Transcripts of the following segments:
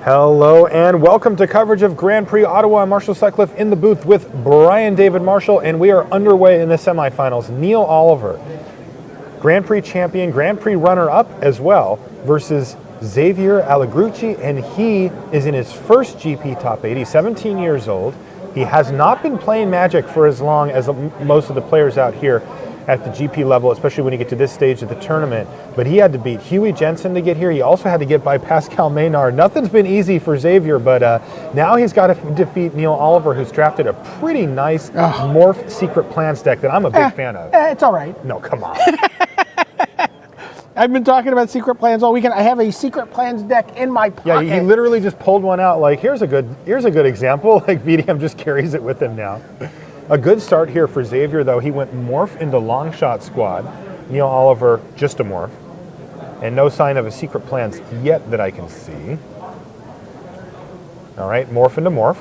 Hello and welcome to coverage of Grand Prix Ottawa. I'm Marshall Sutcliffe in the booth with Brian David Marshall, and we are underway in the semifinals. Neal Oliver, Grand Prix champion, Grand Prix runner-up as well, versus Xavier Allegrucci, and he is in his first GP top 8. He's 17 years old. He has not been playing Magic for as long as most of the players out here at the GP level, especially when you get to this stage of the tournament. But he had to beat Huey Jensen to get here. He also had to get by Pascal Maynard. Nothing's been easy for Xavier, but now he's got to defeat Neal Oliver, who's drafted a pretty nice Morph Secret Plans deck that I'm a big fan of. It's all right. No, come on. I've been talking about Secret Plans all weekend. I have a Secret Plans deck in my pocket. Yeah, he literally just pulled one out. Like, here's a good example. Like, VDM just carries it with him now. A good start here for Xavier, though. He went Morph into Long Shot Squad. Neal Oliver, just a Morph. And no sign of a Secret Plans yet that I can see. All right, Morph into Morph.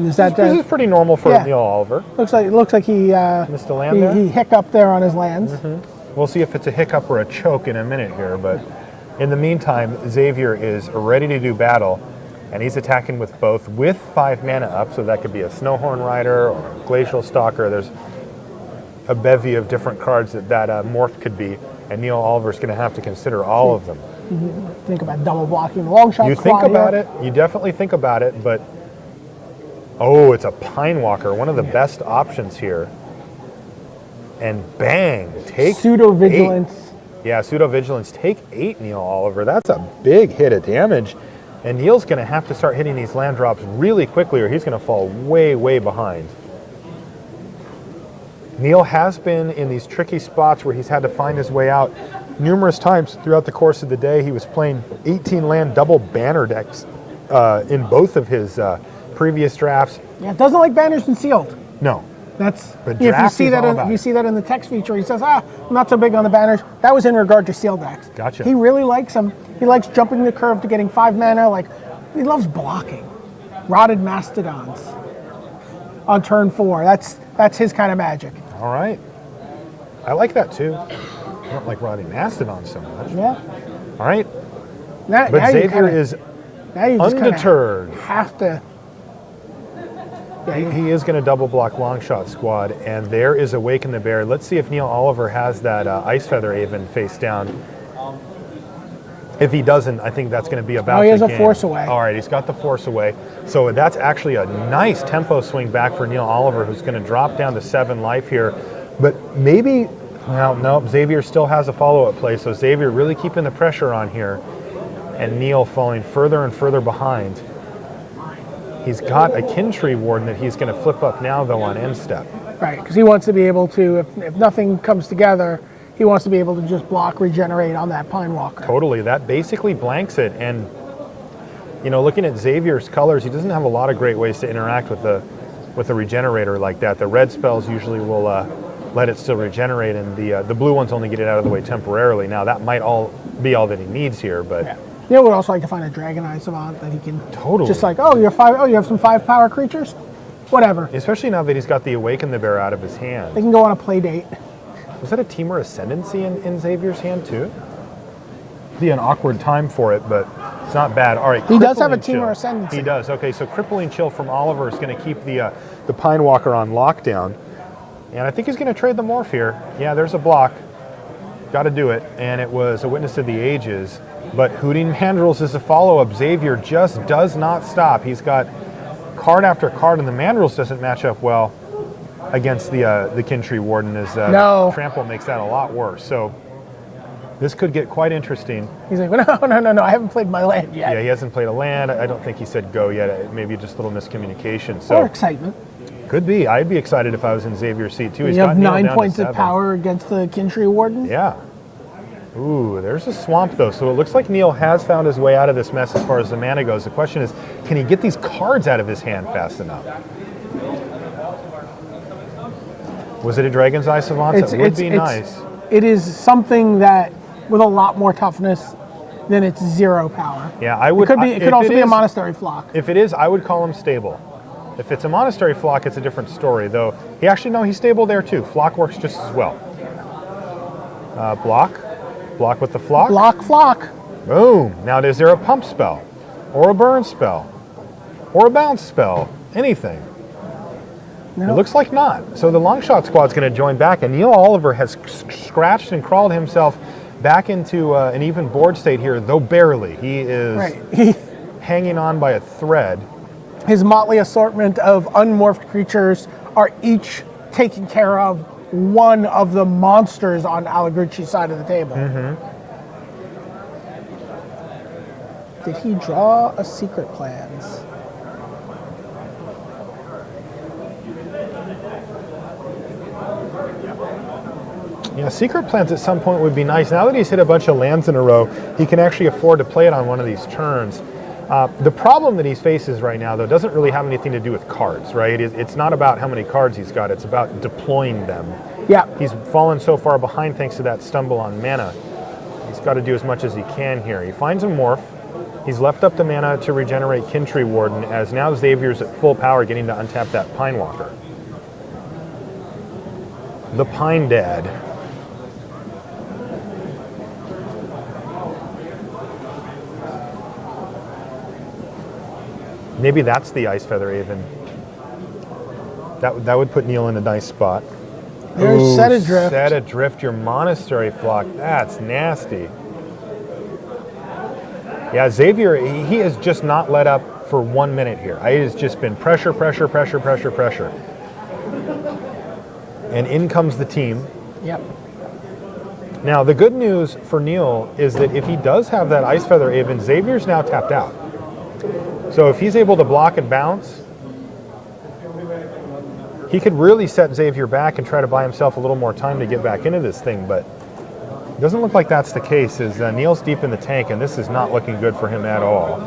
Is that, this is pretty normal for Neal Oliver. Looks like he missed a land there? He hiccuped there on his lands. Mm-hmm. We'll see if it's a hiccup or a choke in a minute here, but in the meantime, Xavier is ready to do battle. And he's attacking with both, with 5 mana up, so that could be a Snowhorn Rider or a Glacial Stalker. There's a bevy of different cards that Morph could be, and Neal Oliver's going to have to consider all of them. Think about double blocking the Long Shot You Squad think about it, you definitely think about it, but oh, it's a Pine Walker, one of the best options here. And bang, take Pseudo Vigilance. 8. Yeah, Pseudo Vigilance, take 8, Neal Oliver. That's a big hit of damage. And Neal's going to have to start hitting these land drops really quickly or he's going to fall way, way behind. Neal has been in these tricky spots where he's had to find his way out numerous times throughout the course of the day. He was playing 18 land double banner decks in both of his previous drafts. Yeah, it doesn't like banners and sealed. No. That's but if you see that in the text feature, he says, I'm not so big on the banners. That was in regard to sealed decks. Gotcha. He really likes them. He likes jumping the curve to getting 5 mana. Like, he loves blocking. Rotted Mastodons on turn 4. That's his kind of magic. All right. I like that too. I don't like Rotted Mastodons so much. Yeah. All right. Now Xavier is undeterred. Have to. Yeah, he is going to double block Long Shot Squad, and there is Awaken the Bear. Let's see if Neal Oliver has that Ice Feather Aven face down. If he doesn't, I think that's going to be about he has a Force Away. All right, he's got the Force Away. So that's actually a nice tempo swing back for Neal Oliver, who's going to drop down to 7 life here. But maybe, well, no, Xavier still has a follow-up play, so Xavier really keeping the pressure on here, and Neal falling further and further behind. He's got a Kin Tree Warden that he's going to flip up now, though, on end step. Right, because he wants to be able to, if nothing comes together, he wants to be able to just block, regenerate on that Pine Walker. Totally. That basically blanks it. And, you know, looking at Xavier's colors, he doesn't have a lot of great ways to interact with the regenerator like that. The red spells usually will let it still regenerate, and the blue ones only get it out of the way temporarily. Now, that might be all that he needs here, but... Yeah. Neal would also like to find a Dragon Eye Savant that he can just like, you have some 5 power creatures? Whatever. Especially now that he's got the Awaken the Bear out of his hand. They can go on a play date. Was that a Temur Ascendancy in Xavier's hand too? Be an awkward time for it, but it's not bad. All right, he does have a Temur Ascendancy. He does. Okay, so Crippling Chill from Oliver is going to keep the Pine Walker on lockdown. And I think he's going to trade the Morph here. Yeah, there's a block. Got to do it. And it was a Witness to the Ages. But Hooting Mandrills is a follow-up. Xavier just does not stop. He's got card after card, and the Mandrills doesn't match up well against the Kin Tree Warden, as Trample makes that a lot worse. So this could get quite interesting. He's like, no, I haven't played my land yet. Yeah, he hasn't played a land. I don't think he said go yet. Maybe just a little miscommunication. So or excitement. Could be. I'd be excited if I was in Xavier's seat too. He's got 9 points of power against the Kin Tree Warden. Yeah. Ooh, there's a swamp though, so it looks like Neal has found his way out of this mess as far as the mana goes. The question is, can he get these cards out of his hand fast enough? Was it a Dragon's Eye Savant? That would be nice. It is something that, with a lot more toughness than its 0 power. Yeah, I would. It could also be a Monastery Flock. If it is, I would call him stable. If it's a Monastery Flock, it's a different story, though. He's stable there too. Flock works just as well. Block with the flock. Block flock. Boom. Now, is there a pump spell? or a burn spell, or a bounce spell, anything. No. It looks like not. So the long shot squad's going to join back, and Neal Oliver has scratched and crawled himself back into an even board state here, though barely. He is hanging on by a thread. His motley assortment of unmorphed creatures are each taking care of one of the monsters on Allegrucci's side of the table. Did he draw a Secret Plans? Yeah, Secret Plans at some point would be nice. Now that he's hit a bunch of lands in a row, he can actually afford to play it on one of these turns. The problem that he faces right now, though, doesn't really have anything to do with cards, right? It's not about how many cards he's got. It's about deploying them. Yeah. He's fallen so far behind thanks to that stumble on mana. He's got to do as much as he can here. He finds a morph. He's left up the mana to regenerate Kintree Warden, as now Xavier's at full power getting to untap that Pine Walker. The Pine Dad. Maybe that's the Ice Feather Haven. That would put Neal in a nice spot. There's Set Adrift. Set Adrift, your Monastery Flock. That's nasty. Yeah, Xavier, he has just not let up for 1 minute here. It has just been pressure, pressure, pressure, pressure, pressure. And in comes the team. Yep. Now, the good news for Neal is that if he does have that Ice Feather Haven, Xavier's now tapped out. So if he's able to block and bounce, he could really set Xavier back and try to buy himself a little more time to get back into this thing, but it doesn't look like that's the case, as Neal's deep in the tank, and this is not looking good for him at all.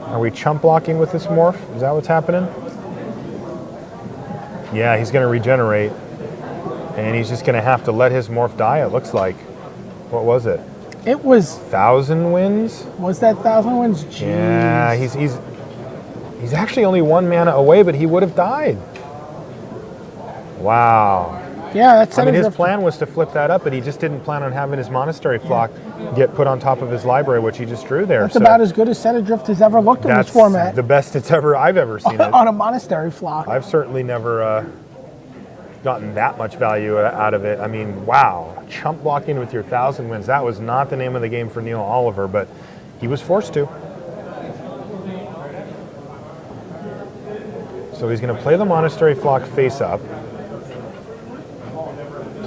Are we chump blocking with this morph? Is that what's happening? Yeah, he's going to regenerate, and he's just going to have to let his morph die, it looks like. What was it? It was 1,000 wins? Was that 1,000 wins? Jeez. Yeah, he's actually only 1 mana away, but he would have died. Wow. Yeah, that's. I mean, his plan was to flip that up, but he just didn't plan on having his Monastery Flock get put on top of his library, which he just drew there. That's about as good as Set Adrift has ever looked in this format. The best I've ever seen it. On a Monastery Flock. I've certainly never gotten that much value out of it. I mean, wow. Chump blocking with your 1,000 wins. That was not the name of the game for Neal Oliver, but he was forced to. So he's going to play the Monastery Flock face up,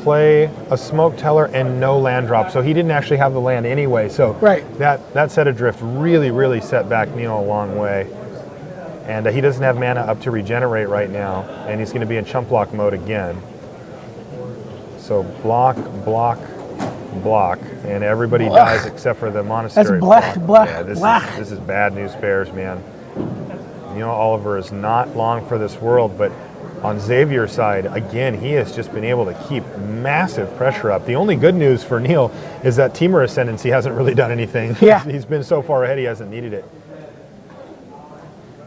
play a Smoke Teller and no land drop. So he didn't actually have the land anyway. So that Set Adrift really, really set back Neal a long way. And he doesn't have mana up to regenerate right now, and he's going to be in chump block mode again. So block, block, block, and everybody dies except for the Monastery. That's black. Yeah, this is bad news bears, man. Neal Oliver is not long for this world, but on Xavier's side, again, he has just been able to keep massive pressure up. The only good news for Neal is that Temur Ascendancy hasn't really done anything. Yeah. He's been so far ahead, he hasn't needed it.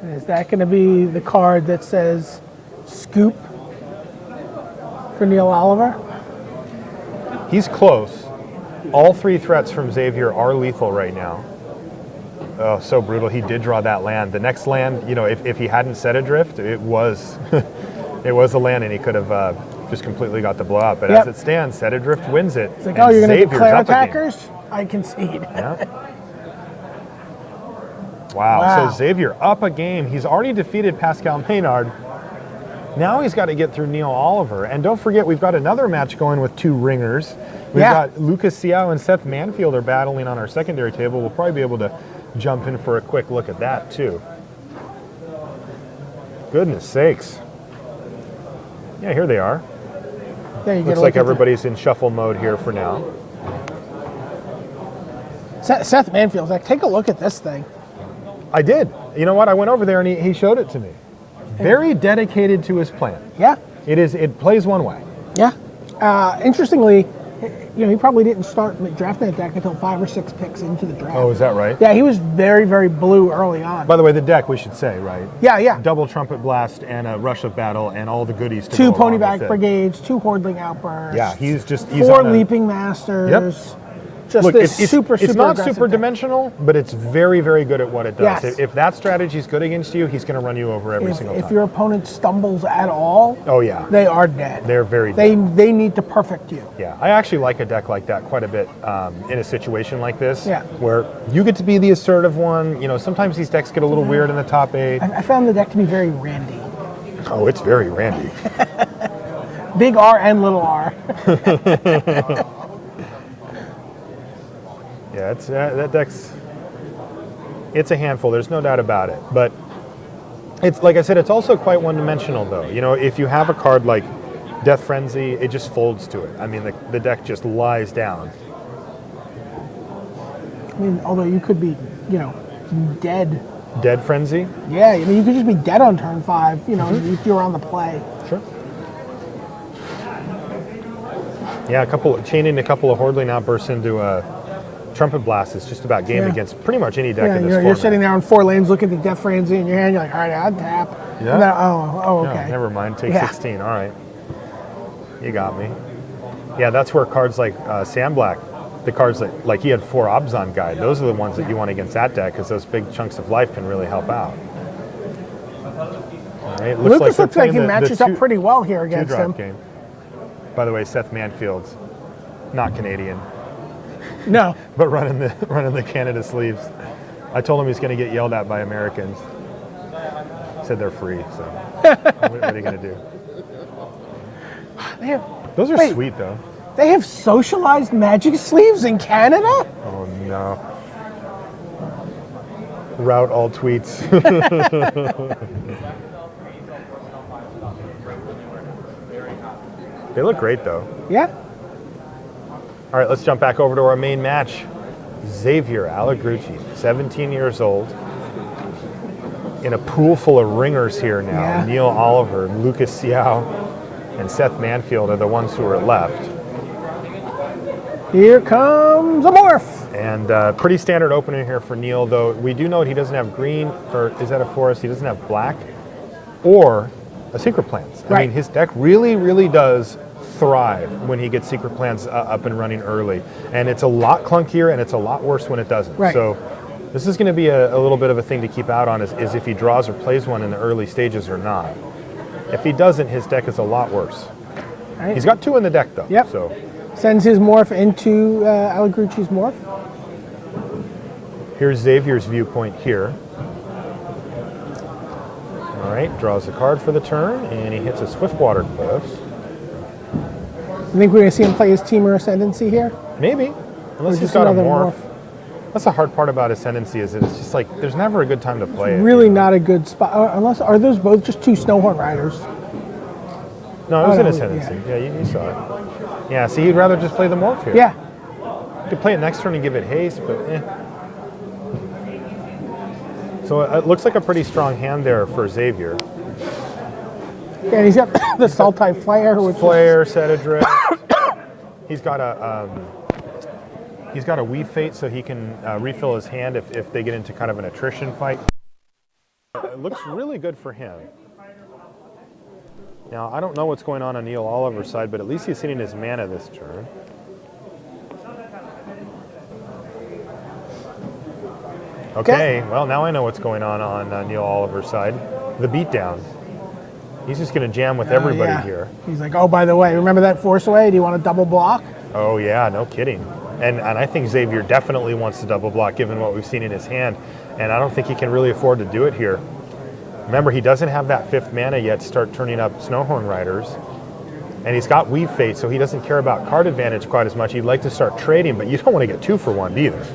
Is that going to be the card that says scoop for Neal Oliver? He's close. All 3 threats from Xavier are lethal right now. Oh, so brutal. He did draw that land. The next land, you know, if he hadn't Set Adrift, it was it was a land, and he could have just completely got the blowout. But as it stands, Set Adrift wins it. It's like, oh, you're going to declare attackers? I concede. Yeah. Wow. So Xavier up a game. He's already defeated Pascal Maynard. Now he's got to get through Neal Oliver. And don't forget, we've got another match going with 2 ringers. We've got Lucas Siao and Seth Manfield are battling on our secondary table. We'll probably be able to jump in for a quick look at that, too. Goodness sakes. Yeah, here they are. Looks like everybody's in shuffle mode here for now. Seth Manfield's like, take a look at this thing. I did. You know what? I went over there and he showed it to me. Very dedicated to his plan. Yeah. It plays one way. Yeah. Interestingly, you know, he probably didn't start drafting that deck until 5 or 6 picks into the draft. Oh, is that right? Yeah, he was very, very blue early on. By the way, the deck, we should say, right? Yeah, yeah. Double Trumpet Blast and a Rush of Battle and all the goodies to 2 go along Ponyback with it. Brigades, 2 Hordling Outbursts. Yeah, he's 4 Leaping Masters. Yep. just Look, this it's super not aggressive super deck. dimensional, but it's very, very good at what it does. Yes. If that strategy is good against you, he's going to run you over every single If time. your opponent stumbles at all, Oh, yeah. they are dead. They're very dead. They need to perfect you. Yeah, I actually like a deck like that quite a bit in a situation like this, Yeah. where you get to be the assertive one. You know, sometimes these decks get a little weird in the top 8. I found the deck to be very Randy. Oh, it's very Randy. Big R and little R. Yeah, it's that deck's. It's a handful. There's no doubt about it. But it's like I said, it's also quite one-dimensional, though. You know, if you have a card like Death Frenzy, it just folds to it. I mean, the deck just lies down. I mean, although you could be, dead. Dead Frenzy. Yeah, I mean, you could just be dead on turn 5. If you're on the play. Sure. Yeah, chaining a couple of Hordling Outbursts into a Trumpet Blast is just about game against pretty much any deck Yeah, in this you're format. sitting there on 4 lanes looking at the Death Frenzy in your hand. You're like, all right, I'd tap. Yeah. And then, okay. No, never mind. Take Yeah. 16. All right. You got me. Yeah, that's where cards like Sandblack, the cards that, like he had 4 Obzon Guide, those are the ones that you want against that deck because those big chunks of life can really help out. All right. Lucas looks like he the matches up pretty well here against him. game. By the way, Seth Manfield's not Canadian, No. but running the Canada sleeves. I told him he's going to get yelled at by Americans. Said they're free, so what are you going to do? Those are sweet, though. They have socialized Magic sleeves in Canada? Oh, no. Route all tweets. They look great, though. Yeah. All right, let's jump back over to our main match. Xavier Allegrucci, 17 years old, in a pool full of ringers here now. Yeah. Neal Oliver, Lucas Xiao, and Seth Manfield are the ones who are left. Here comes a morph. And pretty standard opener here for Neal, though we do note he doesn't have green, or is that a forest? He doesn't have black or a Secret Plans. I mean, his deck really, really does thrive when he gets Secret Plans up and running early. And it's a lot clunkier and it's a lot worse when it doesn't. Right. So this is going to be a little bit of a thing to keep out on is if he draws or plays one in the early stages or not. If he doesn't, his deck is a lot worse. Right. He's got 2 in the deck, though. Yep. So Sends his morph into Allegrucci's morph. here's Xavier's viewpoint here. All right, draws a card for the turn, and he hits a Swiftwater Cliffs. You think we're going to see him play his Teamer Ascendancy here? Maybe, unless he's just got a another morph. That's the hard part about Ascendancy is that it's just like there's never a good time to play it. Really not a good spot. Are those both just 2 Snowhorn Riders? No, it was Oh, an no, Ascendancy. Yeah, you saw it. Yeah, see, he'd rather just play the morph here. Yeah. You could play it next turn and give it haste, but eh. So it looks like a pretty strong hand there for Xavier. Yeah, and he's got the Sultai Flare. Which Flare, Set Adrift. He's got a Weave Fate, so he can refill his hand if they get into kind of an attrition fight. It looks really good for him. Now, I don't know what's going on Neal Oliver's side, but at least he's hitting his mana this turn. Okay, well, now I know what's going on Neal Oliver's side. The beatdown. He's just going to jam with everybody here. He's like, oh, by the way, remember that Force Away? Do you want to double block? Oh, yeah, no kidding. And I think Xavier definitely wants to double block given what we've seen in his hand. And I don't think he can really afford to do it here. Remember, he doesn't have that 5th mana yet to start turning up Snowhorn Riders. And he's got Weave Fate, so he doesn't care about card advantage quite as much. He'd like to start trading, but you don't want to get 2 for 1 either.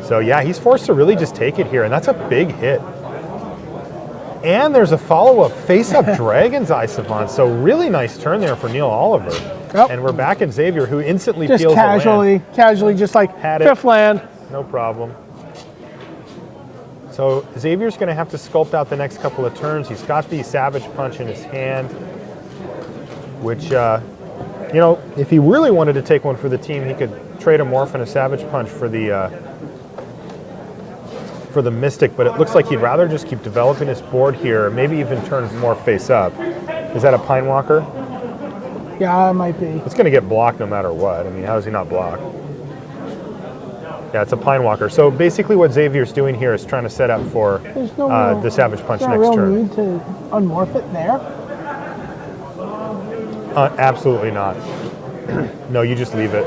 So yeah, he's forced to really just take it here, and that's a big hit. And there's a follow-up face-up Dragon's Eye Savant, so really nice turn there for Neal Oliver. Yep. And we're back in Xavier, who instantly Just peels a land. casually, just like Had it. 5th land. No problem. So Xavier's going to have to sculpt out the next couple of turns. He's got the Savage Punch in his hand, which, you know, if he really wanted to take one for the team, he could trade a Morph and a Savage Punch for the Mystic, but it looks like he'd rather just keep developing his board here, maybe even turn more face up. Is that a Pine Walker? Yeah, it might be. It's going to get blocked no matter what. I mean, how does he not block? Yeah, it's a Pinewalker. So basically what Xavier's doing here is trying to set up for There's no the Savage Punch there's next no real turn. need to unmorph it there. Absolutely not. No, you just leave it.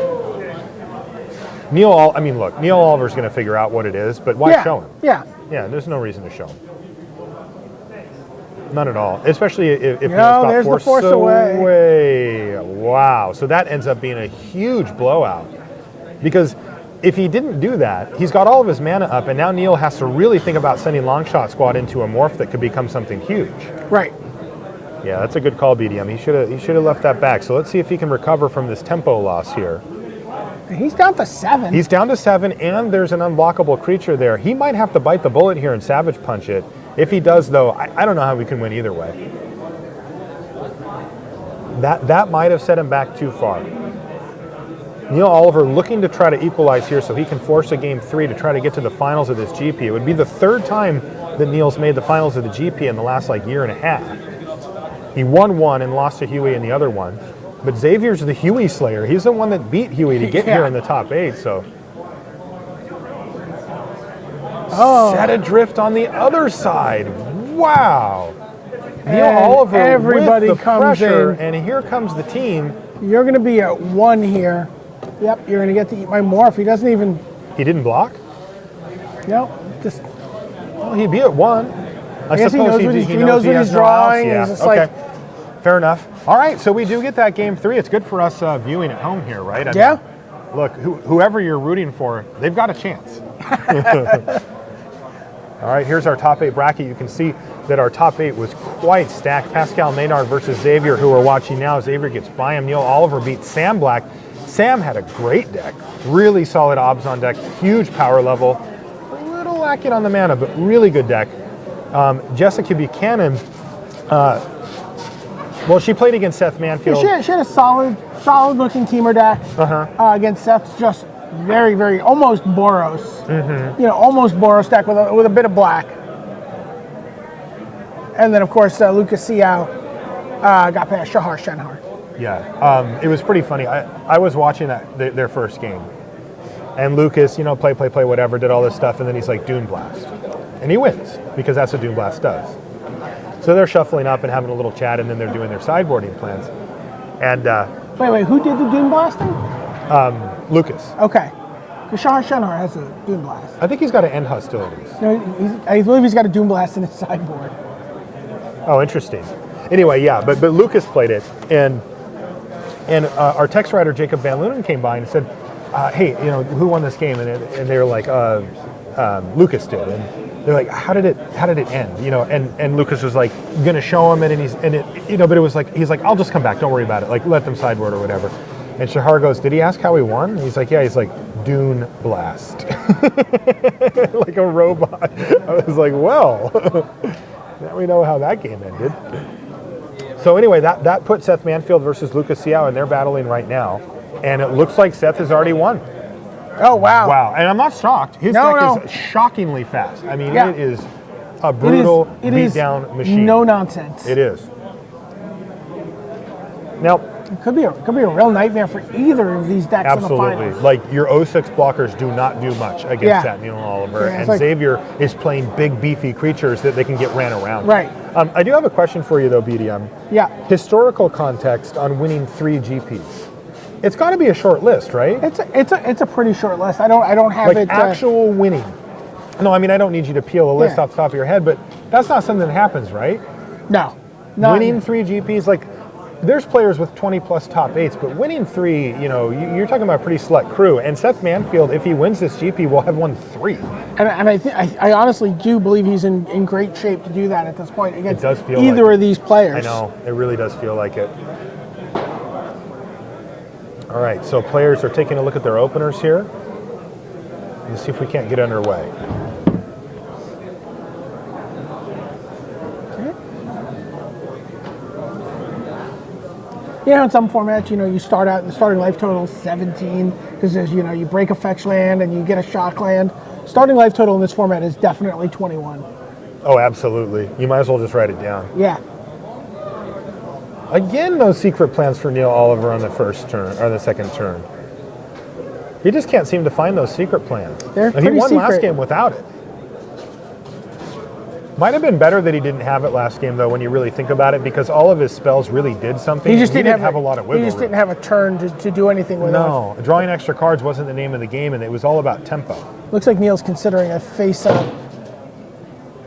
Neal Oliver's going to figure out what it is, but why show him? Yeah. Yeah, there's no reason to show him. None at all. Especially if Neal's No, got there's the force away. Wow. So that ends up being a huge blowout. Because if he didn't do that, he's got all of his mana up, and now Neal has to really think about sending Longshot Squad into a morph that could become something huge. Right. Yeah, that's a good call, BDM. He should have left that back. So let's see if he can recover from this tempo loss here. He's down to 7. He's down to 7, and there's an unblockable creature there. He might have to bite the bullet here and Savage Punch it. If he does, though, I don't know how we can win either way. That might have set him back too far. Neal Oliver looking to try to equalize here so he can force a game 3 to try to get to the finals of this GP. It would be the 3rd time that Neal's made the finals of the GP in the last year and a half. He won one and lost to Huey in the other one. But Xavier's the Huey Slayer. He's the one that beat Huey to get here in the top 8, so. Set adrift on the other side. Wow. Neal Oliver everybody with the comes pressure, in. and here comes the team. You're going to be at 1 here. Yep, you're going to get to eat my morph. He doesn't even... He didn't block? No, just... Well, he'd be at 1. I guess he knows what he's drawing. Yeah. He's just Okay. Fair enough. All right, so we do get that game 3. It's good for us viewing at home here, right? I mean, look, whoever you're rooting for, they've got a chance. All right, here's our top 8 bracket. You can see that our top 8 was quite stacked. Pascal Maynard versus Xavier, who we're watching now. Xavier gets by him. Neal Oliver beats Sam Black. Sam had a great deck. Really solid obs on deck. Huge power level. A little lacking on the mana, but really good deck. Jessica Buchanan, well, she played against Seth Manfield. Yeah, she had a solid-looking teamer deck against Seth's just very, very, almost Boros. Almost Boros deck with a bit of black. And then, of course, Lucas Xiao got past Shahar Shenhar. Yeah, it was pretty funny. I was watching their first game. And Lucas, play, whatever, did all this stuff, and then he's like, Dune Blast. And he wins, because that's what Dune Blast does. So they're shuffling up and having a little chat, and then they're doing their sideboarding plans. And wait, who did the Dune Blasting? Lucas. Okay. Because Shahar Shenhar has a Dune Blast. I think he's got to end hostilities. No, I believe he's got a Dune Blast in his sideboard. Oh, interesting. Anyway, yeah, but Lucas played it, and our text writer Jacob Van Lunen came by and said, "Hey, who won this game?" And they were like, "Lucas did." And they're like, "How did it end?" And Lucas was like, gonna show him, but it was like he's like, "I'll just come back. Don't worry about it. Like, let them sideboard or whatever." And Shahar goes, "Did he ask how he won?" And he's like, "Yeah." He's like, "Dune Blast," like a robot. I was like, "Well." Now we know how that game ended. So anyway, that put Seth Manfield versus Lucas Xiao, and they're battling right now. And it looks like Seth has already won. Oh, wow. Wow. And I'm not shocked. His deck is shockingly fast. I mean, it is a brutal beatdown machine. No nonsense. It is. Now, it could be a real nightmare for either of these decks in the finals. Absolutely. Like, your 06 blockers do not do much against that Neal Oliver. Yeah, and Xavier is playing big, beefy creatures that they can get ran around. Right. I do have a question for you, though, BDM. Yeah. Historical context on winning 3 GPs. It's got to be a short list, right? It's a pretty short list. I don't have like it. Actual winning. No, I mean, I don't need you to peel a list off the top of your head, but that's not something that happens, right? No. Winning 3 GPs, like, there's players with 20 plus top 8s, but winning 3, you're talking about a pretty select crew. And Seth Manfield, if he wins this GP, will have won 3. And I honestly do believe he's in great shape to do that at this point against either of these players. I know, it really does feel like it. All right, so players are taking a look at their openers here. Let's see if we can't get underway. In some formats, you start out, the starting life total is 17, because there's, you break a fetch land and you get a shock land. Starting life total in this format is definitely 21. Oh, absolutely. You might as well just write it down. Yeah. Again, no secret plans for Neal Oliver on the first turn, or the second turn. He just can't seem to find those secret plans. They're He pretty won last secret. game without it. Might have been better that he didn't have it last game, though, when you really think about it, because all of his spells really did something. He just didn't have a lot of wiggle He just room. didn't have a turn to do anything with it. No, drawing extra cards wasn't the name of the game, and it was all about tempo. Looks like Neal's considering a face-up.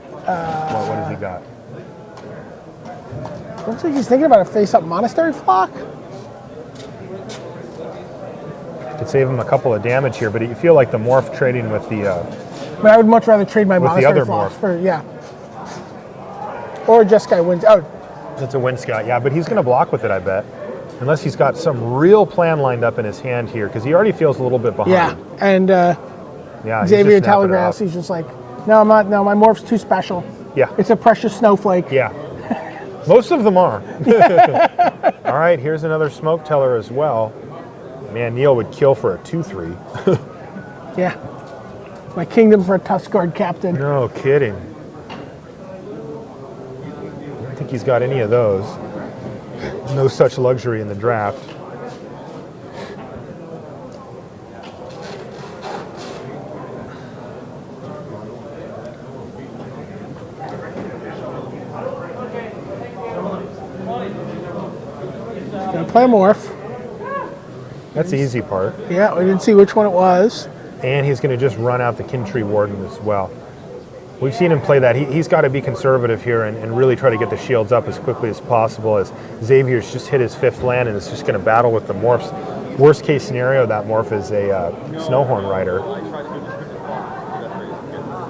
What has he got? Looks like he's thinking about a face-up Monastery Flock. Could save him a couple of damage here, but you feel like the morph trading with the But I would much rather trade my with the Monastery other Flocks morph. for, yeah. Or Jeskai wins. Oh, It's a wind scout, yeah, but he's going to block with it, I bet. Unless he's got some real plan lined up in his hand here, because he already feels a little bit behind. yeah. And Yeah, he's Xavier just snapping it telegraphs, off. he's just like, no, I'm not. No, my morph's too special. Yeah, It's a precious snowflake. yeah. Most of them are. All right, here's another smoke teller as well. Man, Neal would kill for a 2-3. Yeah. My kingdom for a Tuskguard captain. No kidding. I don't think he's got any of those. No such luxury in the draft. Gonna play a morph. That's the easy part. Yeah, we didn't see which one it was. And he's going to just run out the Kintree Warden as well. We've seen him play that. He's got to be conservative here and really try to get the shields up as quickly as possible, as Xavier's just hit his 5th land and is just going to battle with the morphs. Worst case scenario, that morph is a Snowhorn Rider.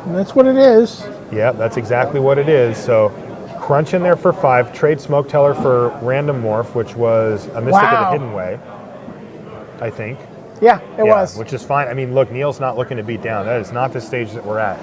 And that's what it is. Yeah, that's exactly what it is. So crunch in there for 5, trade Smoke Teller for random morph, which was a Mystic of the Wow. Hidden Way, I think. Yeah, it was. Which is fine. I mean, look, Neal's not looking to beat down. That is not the stage that we're at.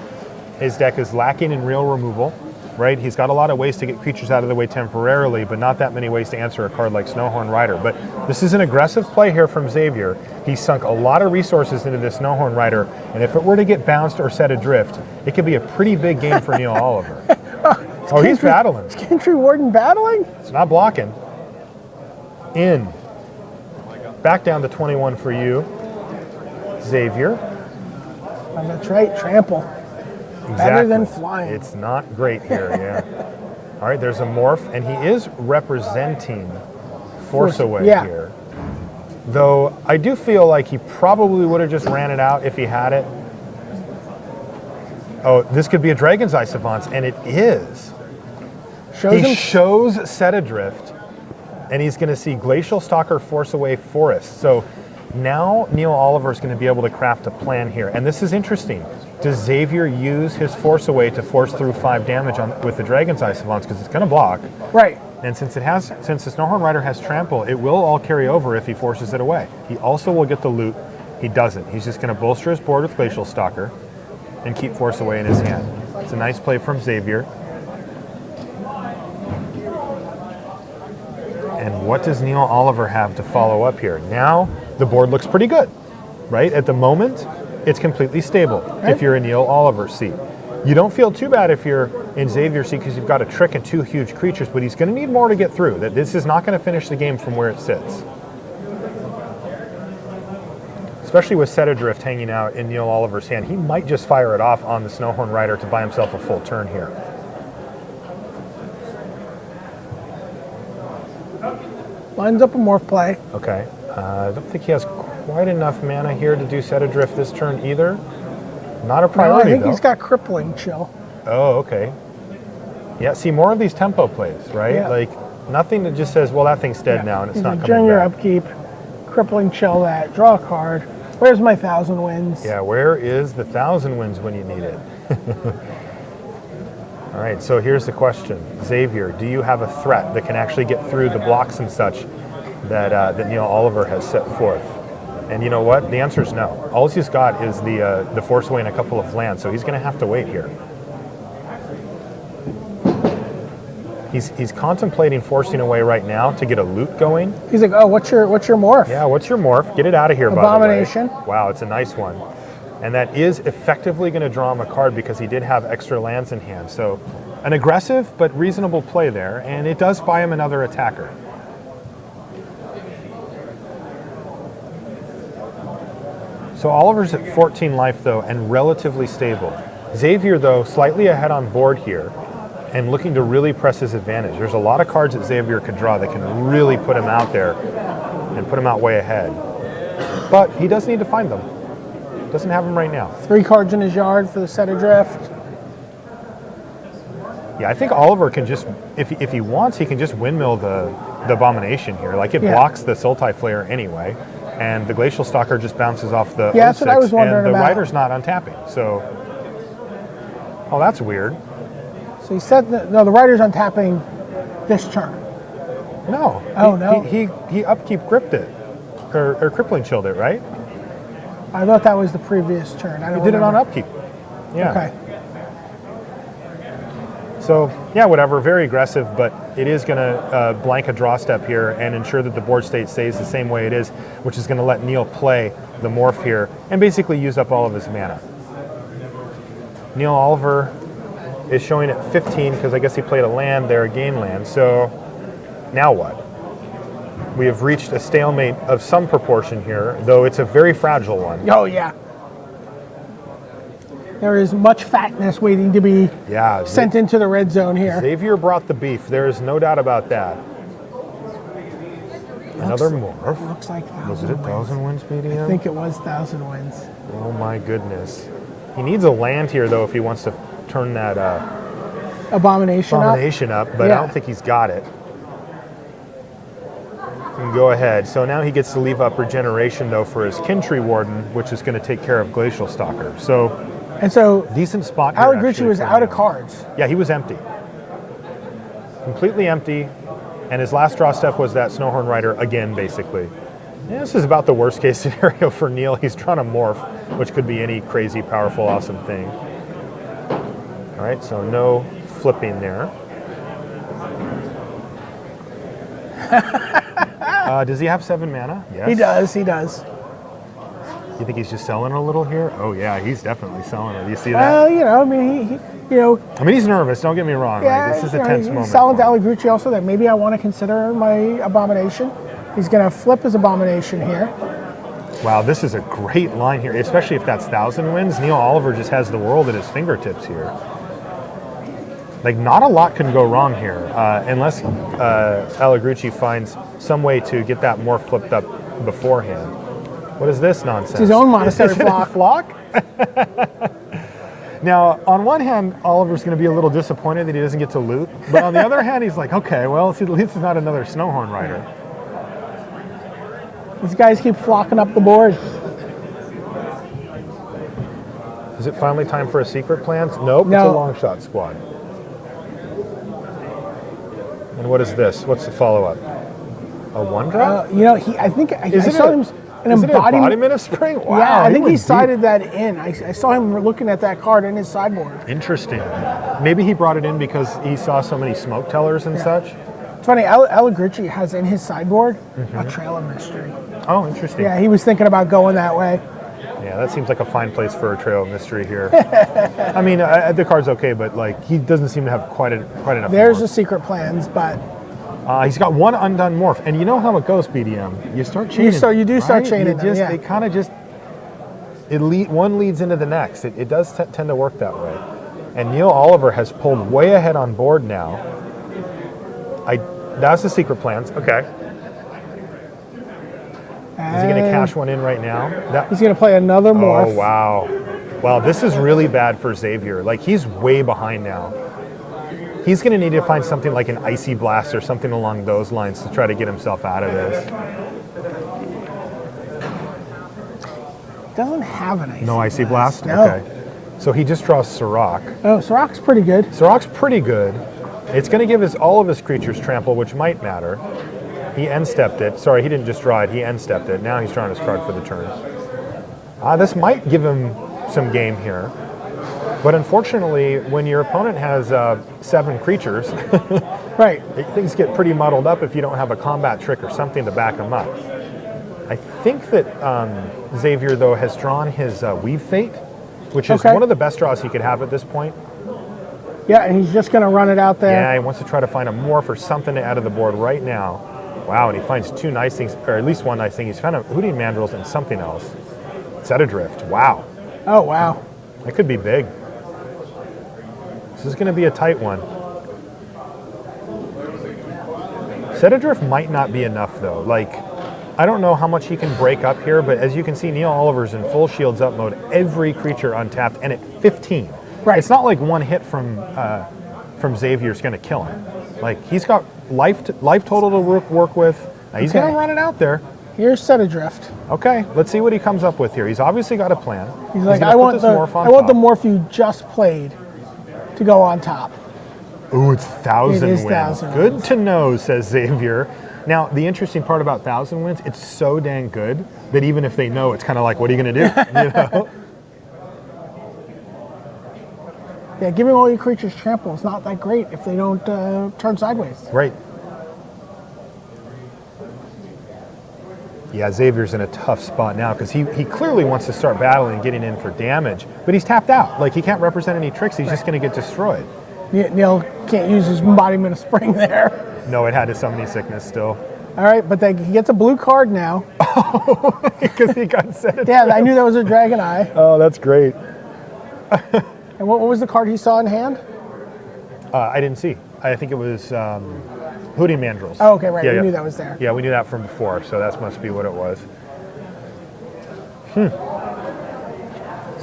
His deck is lacking in real removal, right? He's got a lot of ways to get creatures out of the way temporarily, but not that many ways to answer a card like Snowhorn Rider. But this is an aggressive play here from Xavier. He sunk a lot of resources into this Snowhorn Rider, and if it were to get bounced or set adrift, it could be a pretty big game for Neal Oliver. Oh, he's battling. Is Kintree Warden battling? It's not blocking. In. Back down to 21 for you, Xavier. Oh, that's right, trample. Better than flying. It's not great here, yeah. All right, there's a morph, and he is representing Force Away yeah. here. Though I do feel like he probably would have just ran it out if he had it. Oh, this could be a Dragon's Eye Savants, and it is. He shows Set Adrift, and he's going to see Glacial Stalker, Force Away, Forest. So now Neal Oliver is going to be able to craft a plan here. And this is interesting. Does Xavier use his Force Away to force through 5 damage with the Dragon's Eye Savants, because it's going to block? Right. And since the Snowhorn Rider has trample, it will all carry over if he forces it away. He also will get the loot. He doesn't. He's just going to bolster his board with Glacial Stalker and keep Force Away in his hand. It's a nice play from Xavier. And what does Neal Oliver have to follow up here? Now the board looks pretty good, right? At the moment, it's completely stable if you're in Neal Oliver's seat. You don't feel too bad if you're in Xavier's seat because you've got a trick and 2 huge creatures, but he's going to need more to get through. That this is not going to finish the game from where it sits. Especially with Set Adrift hanging out in Neal Oliver's hand. He might just fire it off on the Snowhorn Rider to buy himself a full turn here. Lines up a morph play. Okay. I don't think he has quite enough mana here to do Set Adrift this turn either. Not a No, I priority, think though. he's got crippling chill. Oh, okay. Yeah, see, more of these tempo plays, right? Yeah. Like, nothing that just says, well, that thing's dead now, and it's He's not like, coming during your back. upkeep, crippling chill that, draw a card. Where's my 1,000 wins? Yeah, where is the 1,000 wins when you need it? All right, so here's the question. Xavier, do you have a threat that can actually get through the blocks and such that Neal Oliver has set forth? And you know what? The answer is no. All he's got is the Force Away and a couple of lands, so he's going to have to wait here. He's contemplating forcing away right now to get a loot going. He's like, oh, what's your morph? Yeah, what's your morph? Get it out of here, Abomination. by the way. Wow, it's a nice one. And that is effectively going to draw him a card because he did have extra lands in hand. So an aggressive but reasonable play there, and it does buy him another attacker. So Oliver's at 14 life, though, and relatively stable. Xavier, though, slightly ahead on board here and looking to really press his advantage. There's a lot of cards that Xavier could draw that can really put him out there and put him out way ahead. But he does need to find them. Doesn't have them right now. 3 cards in his yard for the center draft. Yeah, I think Oliver can just, if he wants, he can just windmill the Abomination here. Like, it blocks the Sultai Flare anyway, and the Glacial Stalker just bounces off the that's what I was wondering and the about. Rider's not untapping, so... Oh, that's weird. So he said that, no, the Rider's untapping this turn. No. No. He upkeep gripped it, or crippling chilled it, right? I thought that was the previous turn. I don't He did it on remember. upkeep. Yeah. Okay. So, yeah, whatever, very aggressive, but it is going to blank a draw step here and ensure that the board state stays the same way it is, which is going to let Neal play the Morph here and basically use up all of his mana. Neal Oliver is showing at 15 because I guess he played a land there, a gain land. So, now what? We have reached a stalemate of some proportion here, though it's a very fragile one. Oh, yeah. There is much fatness waiting to be sent into the red zone here. Xavier brought the beef. There is no doubt about that. Another Morph. Looks like 1,000 Was it 1,000 wins medium? I think it was 1,000 wins. Oh my goodness. He needs a land here, though, if he wants to turn that Abomination up, but I don't think he's got it. He can go ahead. So now he gets to leave up Regeneration, though, for his Kintree Warden, which is going to take care of Glacial Stalker. And so decent spot here. Allegrucci was out of cards. Yeah, he was empty. Completely empty. And his last draw step was that Snowhorn Rider again, basically. Yeah, this is about the worst case scenario for Neal. He's drawn a Morph, which could be any crazy, powerful, awesome thing. All right, so no flipping there. Does he have 7 mana? Yes. He does. You think he's just selling a little here? Oh yeah, he's definitely selling it. You see that? Well, you know, I mean, I mean, he's nervous. Don't get me wrong. yeah, Like, this is a tense moment. He's selling to Allegrucci also that maybe I want to consider my Abomination. He's going to flip his Abomination here. Wow, this is a great line here, especially if that's 1,000 wins. Neal Oliver just has the world at his fingertips here. Like, not a lot can go wrong here, unless Allegrucci finds some way to get that more flipped up beforehand. What is this nonsense? It's his own monastery flock. Now, on one hand, Oliver's going to be a little disappointed that he doesn't get to loot, but on the other hand, he's like, okay, well, at least it's not another Snowhorn Rider. These guys keep flocking up the board. Is it finally time for a secret plan? Nope, No. It's a long shot squad. And what is this? What's the follow-up? A 1-drop? I think I saw him an embodiment of spring? Wow, yeah, I think he went sided that in. I saw him looking at that card in his sideboard. deep. Interesting. Maybe he brought it in because he saw so many smoke tellers and such. It's funny, Allegrucci has in his sideboard a Trail of Mystery. Oh, interesting. Yeah, he was thinking about going that way. Yeah, that seems like a fine place for a Trail of Mystery here. I mean, the card's okay, but like he doesn't seem to have quite enough. There's morph. the secret plans, but he's got one undone morph, and you know how it goes, BDM. You start chaining. You do start right? chaining them, yeah. It kind of just one leads into the next. It does tend to work that way. And Neal Oliver has pulled way ahead on board now. That's the secret plans. Okay. Is he going to cash one in right now? He's going to play another morph. Oh, wow. Wow, this is really bad for Xavier. Like, he's way behind now. He's going to need to find something like an Icy Blast or something along those lines to try to get himself out of this. Doesn't have an Icy Blast. No Icy Blast? No. Okay. So he just draws Sirach. Oh, Sirach's pretty good. Sirach's pretty good. It's going to give all of his creatures trample, which might matter. He end-stepped it. Sorry, he didn't just draw it. He end-stepped it. Now he's drawing his card for the turn. This might give him some game here. But unfortunately, when your opponent has 7 creatures, right, things get pretty muddled up if you don't have a combat trick or something to back them up. I think that Xavier, though, has drawn his Weave Fate, which is one of the best draws he could have at this point. Yeah, and he's just going to run it out there. Yeah, he wants to try to find a morph or something to add to the board right now. Wow, and he finds 2 nice things, or at least one nice thing. He's found a Hooting Mandrills and something else. Set Adrift. Wow. Oh, wow. That could be big. This is going to be a tight one. Set Adrift might not be enough, though. Like, I don't know how much he can break up here, but as you can see, Neal Oliver's in full shields up mode. Every creature untapped, and at 15. Right. It's not like one hit from Xavier's going to kill him. Like, he's got life total to work with. He's going to run it out there. Here's Set Adrift. Okay, let's see what he comes up with here. He's obviously got a plan. He's like, I want the morph you just played to go on top. Ooh, it's 1,000 It is wins. 1,000 Good wins. to know, says Xavier. Now, the interesting part about 1,000 wins, it's so dang good that even if they know, it's kind of like, what are you going to do? You know? Yeah, giving all your creatures trample is not that great if they don't turn sideways. Right. Yeah, Xavier's in a tough spot now because he clearly wants to start battling and getting in for damage, but he's tapped out. Like, he can't represent any tricks. He's just going to get destroyed. Neal can't use his embodiment of spring there. No, it had his summoning sickness still. All right, but he gets a blue card now. Oh, because he got set. Yeah, I knew that was a Dragon Eye. Oh, that's great. And what was the card he saw in hand? I didn't see. I think it was Hooting Mandrills. Oh, okay, right. Yeah, We yeah. knew that was there. Yeah, we knew that from before, so that must be what it was.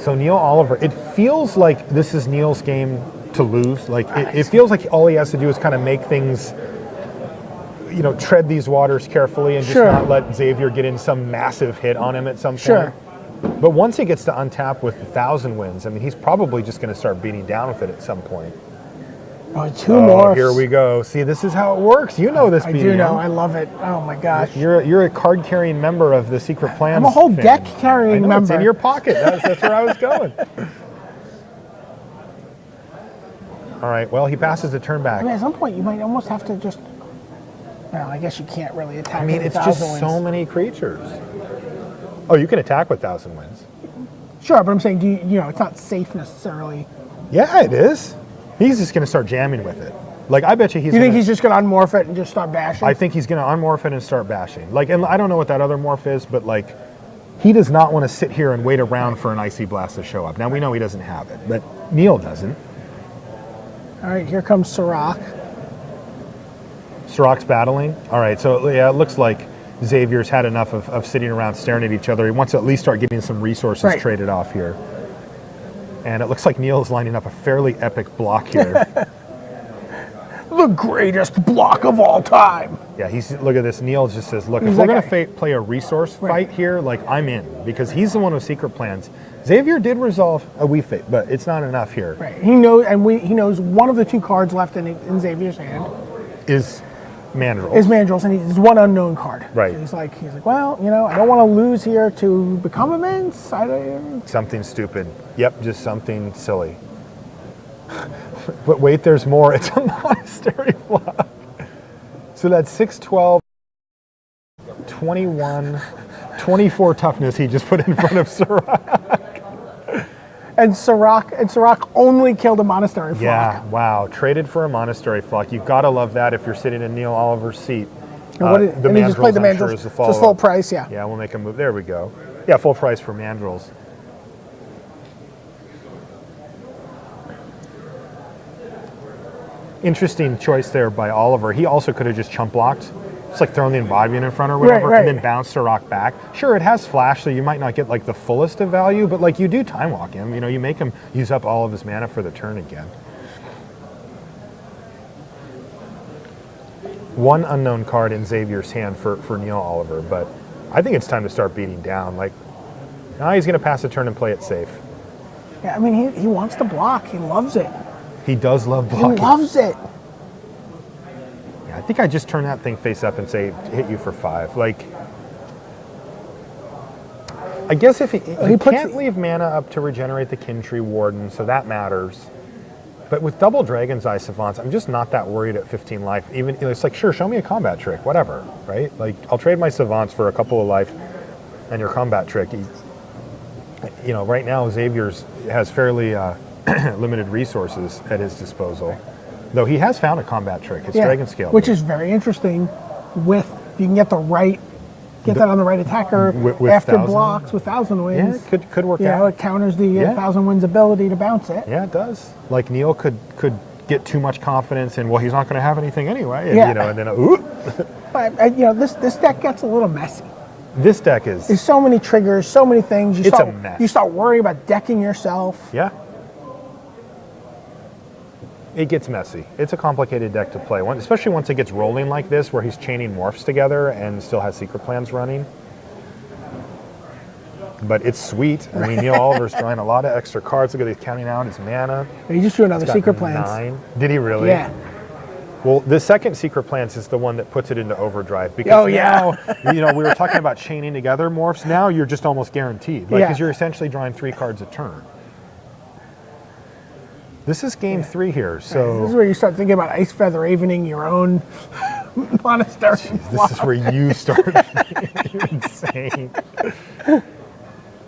So Neal Oliver, it feels like this is Neal's game to lose. Like, it feels like all he has to do is kind of make things, you know, tread these waters carefully and just not let Xavier get in some massive hit on him at some point. Sure. But once he gets to untap with 1,000 wins, I mean, he's probably just going to start beating down with it at some point. Oh, two more. Here we go. See, this is how it works. You know this, I BDM. do know. I love it. Oh my gosh. You're a card-carrying member of the Secret Plans. I'm a whole fan. deck-carrying I know, member. It's in your pocket. That's where I was going. All right. Well, he passes the turn back. I mean, at some point, you might almost have to just. Well, I guess you can't really attack. I mean, with it's 1,000 just wins. so many creatures. Oh, you can attack with 1,000 wins. Sure, but I'm saying, you know, it's not safe necessarily. Yeah, it is. He's just going to start jamming with it. Like, I bet you he's. You think he's just going to unmorph it and just start bashing? I think he's going to unmorph it and start bashing. Like, and I don't know what that other morph is, but like, he does not want to sit here and wait around for an Icy Blast to show up. Now, we know he doesn't have it, but Neal doesn't. All right, here comes Serac. Serac's battling. All right, so yeah, it looks like Xavier's had enough of sitting around staring at each other. He wants to at least start getting some resources traded off here. And it looks like Neal's lining up a fairly epic block here. The greatest block of all time. Yeah, look at this. Neal just says, look, if we're going to play a resource fight here, like, I'm in, because he's the one with Secret Plans. Xavier did resolve a Wii Fate, but it's not enough here. Right. He knows, and he knows one of the two cards left in Xavier's hand Is Mandrill. is Mandrills, and he's one unknown card. Right. So he's like, well, you know, I don't want to lose here to become immense. Something stupid. Yep, just something silly. But wait, there's more. It's a monastery block. So that's 6, 12, 21, 24 toughness he just put in front of Serac. And Serac only killed a monastery flock. Yeah, wow. Traded for a monastery flock. You've got to love that if you're sitting in Neal Oliver's seat. And he just played the Mandrills. Is the Just full price, yeah. Yeah, we'll make a move. There we go. Yeah, full price for Mandrills. Interesting choice there by Oliver. He also could have just chump blocked. It's like throwing the embodiment in front or whatever, right. and then bounce Serac back. Sure, it has flash, so you might not get like the fullest of value, but like you do time walk him. You know, you make him use up all of his mana for the turn again. One unknown card in Xavier's hand for Neal Oliver, but I think it's time to start beating down. Like, now he's going to pass a turn and play it safe. Yeah, I mean, he wants to block. He loves it. He does love blocking. He loves it. Yeah, I think I just turn that thing face up and say, hit you for 5. Like, I guess if he can't leave mana up to regenerate the Kin Tree Warden, so that matters. But with double Dragon's Eye Savants, I'm just not that worried at 15 life. Even, it's like, sure, show me a combat trick, whatever, right? Like, I'll trade my Savants for a couple of life and your combat trick. You know, right now, Xavier's has fairly limited resources at his disposal. Though he has found a combat trick. It's Dragon Scale. Which is very interesting if you can get the right get that on the right attacker with after 1,000? blocks with 1,000 wins. Yeah, could work You know, out. it counters the 1,000 wins ability to bounce it. Yeah, it does. Like Neal could get too much confidence in, well, he's not going to have anything anyway. And, Yeah. you know, and then, ooh. But, you know, this deck gets a little messy. This deck is... There's so many triggers, so many things. It's a mess. You start worrying about decking yourself. Yeah. It gets messy. It's a complicated deck to play, especially once it gets rolling like this, where he's chaining morphs together and still has secret plans running. But it's sweet. I mean, Neal Oliver's drawing a lot of extra cards. Look at he's counting out his mana. He just drew another He's got secret plans. 9. Did he really? Yeah. Well, the second secret plans is the one that puts it into overdrive. Because now, you know, we were talking about chaining together morphs. Now you're just almost guaranteed. Like, because you're essentially drawing 3 cards a turn. This is game 3 here, so... This is where you start thinking about Ice Feather Ravening your own monastery. This is where you start being insane.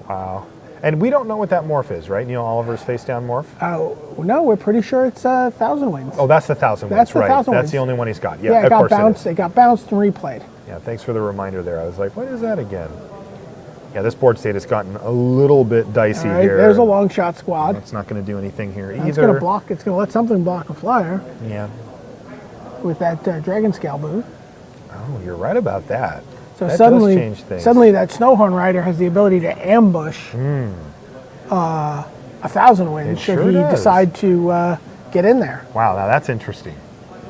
Wow. And we don't know what that morph is, right? Neal Oliver's face down morph? Oh, no, we're pretty sure it's 1,000 wins. Oh, that's the 1,000 wins, That's the right. 1,000 That's wins. the only one he's got. Yeah, Yeah, it of got course bounced. it is. It got bounced and replayed. Yeah, thanks for the reminder there. I was like, what is that again? Yeah, this board state has gotten a little bit dicey All right, here. there's a long shot squad. It's not going to do anything here either. It's going to block. It's going to let something block a flyer Yeah. with that Dragon Scale boot. Oh, you're right about that. So That suddenly, does change things. suddenly that Snowhorn Rider has the ability to ambush 1,000 wins It should sure he does. decide to get in there. Wow, now that's interesting.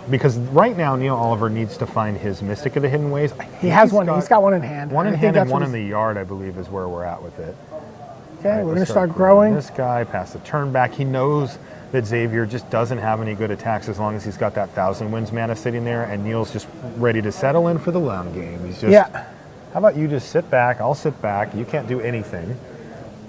Because right now, Neal Oliver needs to find his Mystic of the Hidden Ways. He has one. He's got one in hand. One in I think hand and that's one what in the yard, I believe, is where we're at with it. Okay, All right, we're going let's to start growing. This guy past the turn back. He knows that Xavier just doesn't have any good attacks as long as he's got that 1,000 wins mana sitting there, and Neal's just ready to settle in for the long game. He's just, Yeah. how about you just sit back? I'll sit back. You can't do anything.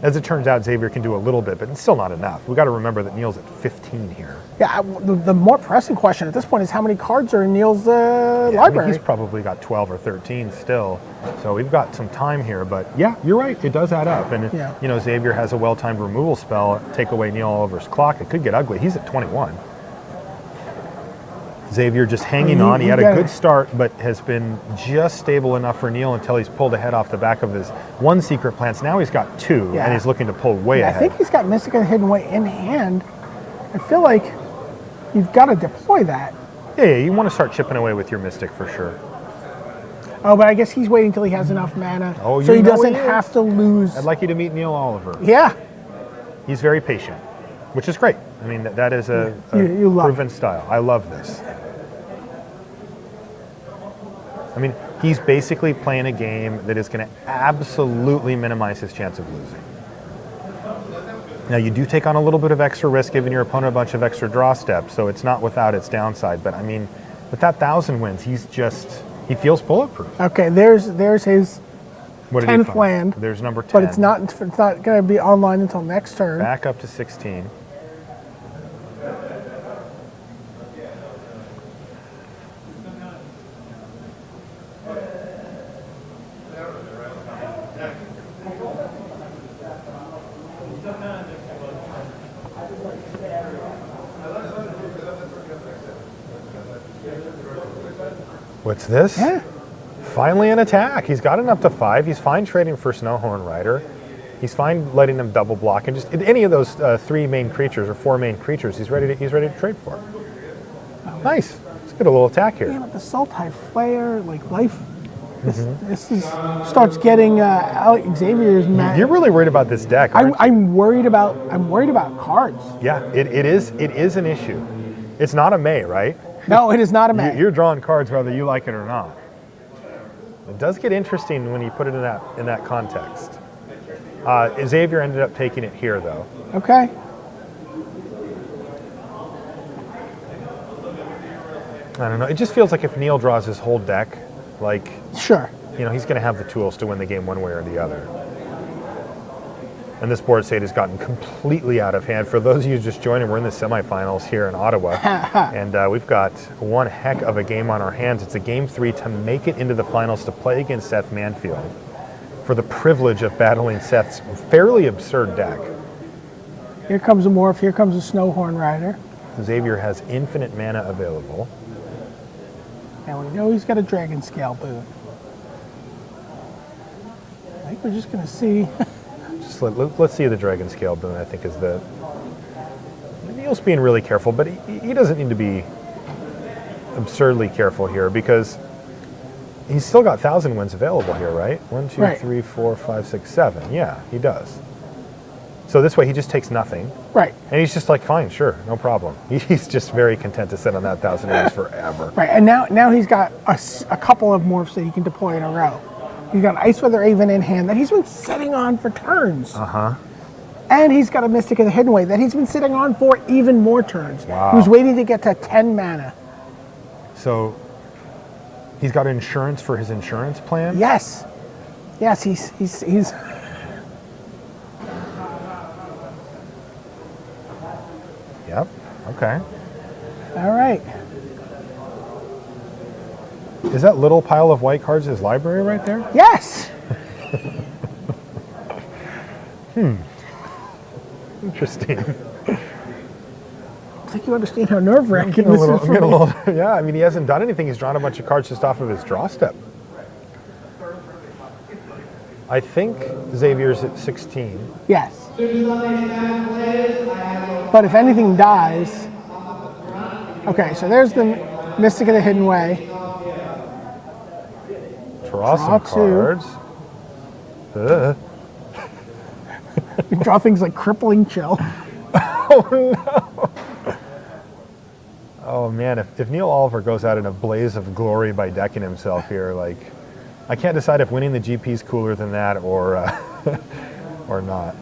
As it turns out, Xavier can do a little bit, but it's still not enough. We got to remember that Neal's at 15 here. Yeah, the more pressing question at this point is how many cards are in Neal's library? I mean, he's probably got 12 or 13 still, so we've got some time here. But yeah, you're right, it does add up. And Yeah. you know, Xavier has a well-timed removal spell, take away Neal Oliver's clock. It could get ugly. He's at 21. Xavier just hanging on. He had a good start, but has been just stable enough for Neal until he's pulled ahead off the back of his 1 secret plants. Now he's got 2, Yeah. and he's looking to pull way I ahead. think he's got Mystic of the Hidden Way in hand. I feel like you've got to deploy that. Yeah, you want to start chipping away with your Mystic for sure. Oh, but I guess he's waiting till he has enough mana, Oh, so you he know doesn't he is. have to lose. I'd like you to meet Neal Oliver. Yeah, He's very patient, which is great. I mean, that is a You love proven style. I love this. I mean, he's basically playing a game that is going to absolutely minimize his chance of losing. Now, you do take on a little bit of extra risk giving your opponent a bunch of extra draw steps, so it's not without its downside. But, I mean, with that 1,000 wins, he feels bulletproof. okay. There's his What did he 10th find? land, There's number 10. but it's not going to be online until next turn. Back up to 16. What's this? Yeah. Finally an attack. He's got it up to 5. He's fine trading for Snowhorn Rider. He's fine letting them double block and just any of those 3 main creatures or 4 main creatures. He's ready to trade for. Nice. Let's get a little attack Yeah, here. but the Sultai Flare, like life. This is starts getting Xavier's mad. You're really worried about this deck, aren't you? I'm worried about cards. Yeah, it is an issue. It's not a May, right? No, it is not a man. You're drawing cards whether you like it or not. It does get interesting when you put it in that context. Xavier ended up taking it here, though. Okay. I don't know. It just feels like if Neal draws his whole deck, like, Sure. you know, he's going to have the tools to win the game one way or the other. And this board state has gotten completely out of hand. For those of you just joining, we're in the semifinals here in Ottawa. And we've got one heck of a game on our hands. It's a game 3 to make it into the finals to play against Seth Manfield for the privilege of battling Seth's fairly absurd deck. Here comes a morph. Here comes a Snowhorn Rider. Xavier has infinite mana available. And we know he's got a Dragon Scale boot. I think we're just going to see. Just let's see the Dragon Scale Boon, I think is the... Neal's being really careful, but he doesn't need to be absurdly careful here because he's still got 1,000 wins available here, right? 1, 2, Right. 3, 4, 5, 6, 7. Yeah, he does. So this way he just takes nothing. Right. And he's just like, fine, sure, no problem. He's just very content to sit on that 1,000 wins forever. Right, and now he's got a couple of morphs that he can deploy in a row. He's got an Ice Feather Raven in hand that he's been sitting on for turns. Uh-huh. And he's got a Mystic of the Hidden Way that he's been sitting on for even more turns. Wow. He was waiting to get to 10 mana. So he's got insurance for his insurance plan? Yes. Yes, he's Yep, okay. all right. Is that little pile of white cards his library right there? Yes. Interesting. I think you understand how nerve-wracking I'm this getting is for me. a little, yeah, I mean, he hasn't done anything. He's drawn a bunch of cards just off of his draw step. I think Xavier's at 16. Yes. But if anything dies... Okay, so there's the Mystic of the Hidden Way. Draw some two. cards. Ugh. You draw things like Crippling Chill. Oh man, if Neal Oliver goes out in a blaze of glory by decking himself here, like, I can't decide if winning the GP is cooler than that or or not.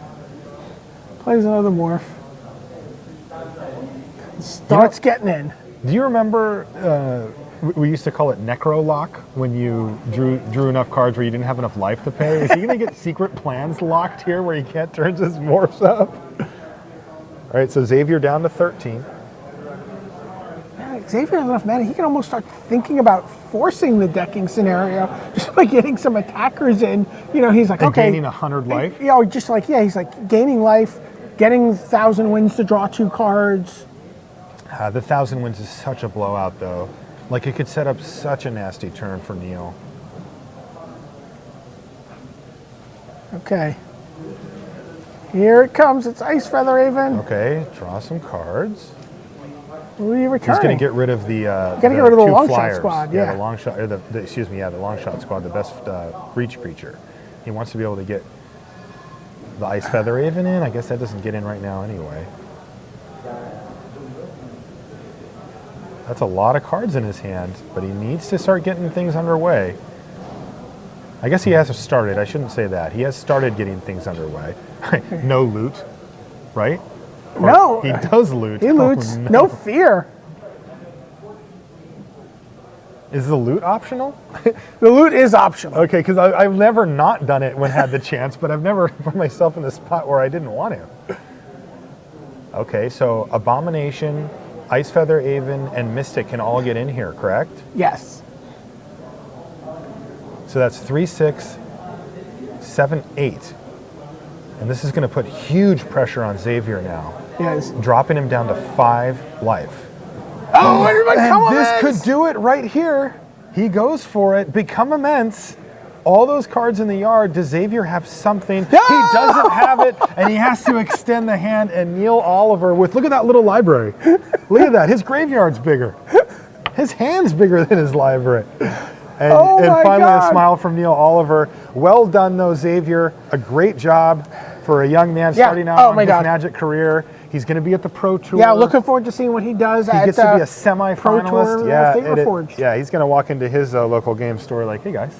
Plays another morph. Starts getting in. Do you remember we used to call it Necro Lock when you drew enough cards where you didn't have enough life to pay? Is he going to get secret plans locked here where he can't turn his morphs up? All right, so Xavier down to 13. Yeah, Xavier has enough mana. He can almost start thinking about forcing the decking scenario just by getting some attackers in. You know, he's like, And okay. gaining 100 life? You know, just like, yeah, he's like gaining life, getting 1,000 wins to draw 2 cards. The 1,000 wins is such a blowout, though. Like, it could set up such a nasty turn for Neal. Okay. Here it comes. It's Ice Feather Raven. Okay, draw some cards. Who are you returning? He's going to get rid of the Gotta get rid of the 2 long shot flyers. squad, Yeah, yeah. the long shot, or the long shot squad, the best breach creature. He wants to be able to get the Ice Feather Raven in. I guess that doesn't get in right now anyway. That's a lot of cards in his hand, but he needs to start getting things underway. I guess he has started. I shouldn't say that. He has started getting things underway. No loot, right? Or No. He does loot. He loots. Oh, No fear. Is the loot optional? The loot is optional. Okay, because I've never not done it when had the chance, but I've never put myself in the spot where I didn't want to. Okay, so Abomination, Ice Feather Raven, and Mystic can all get in here, correct? Yes. So that's 3, 6, 7, 8. And this is going to put huge pressure on Xavier now, Yes. dropping him down to 5 life. Oh, everybody come on! This could do it right here. He goes for it. Become Immense. All those cards in the yard. Does Xavier have something? No! He doesn't have it, and he has to extend the hand. And Neal Oliver with, look at that little library. Look at that. His graveyard's bigger. His hand's bigger than his library. And, Oh and my finally God. a smile from Neal Oliver. Well done, though, Xavier. A great job for a young man Yeah. starting out Oh on my his God. Magic career. He's going to be at the Pro Tour. Yeah, looking forward to seeing what he does He at gets to be a Pro semi-finalist. Tour Yeah, Favor Forged. yeah, he's going to walk into his local game store like, hey guys,